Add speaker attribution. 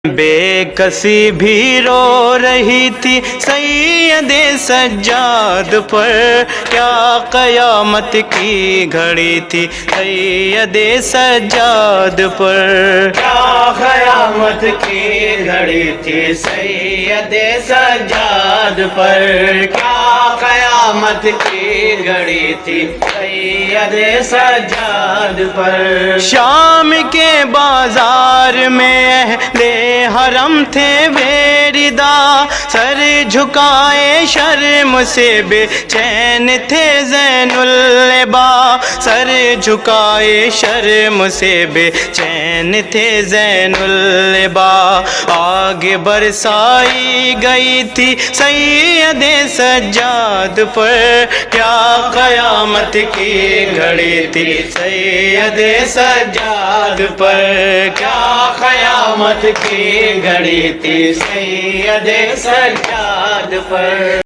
Speaker 1: بے کسی بھی رو رہی تھی سید سجاد پر، کیا قیامت کی گھڑی تھی سید سجاد پر، کیا قیامت کی گھڑی تھی سید سجاد پر، کیا قیامت کی گھڑی تھی سید سجاد پر۔ شام کے بازار میں اہل حرم تھے بیردا، سر جھکائے شرم سے بے چین تھے زین اللبا، سر جھکائے شرم سے بے چین تھے زین اللبا۔ آگ برسائی گئی تھی سید سجاد پر، کیا قیامت کی گھڑی تھی سید سجاد پر، کیا قیامت کی گھڑی تھی سید سجاد پر۔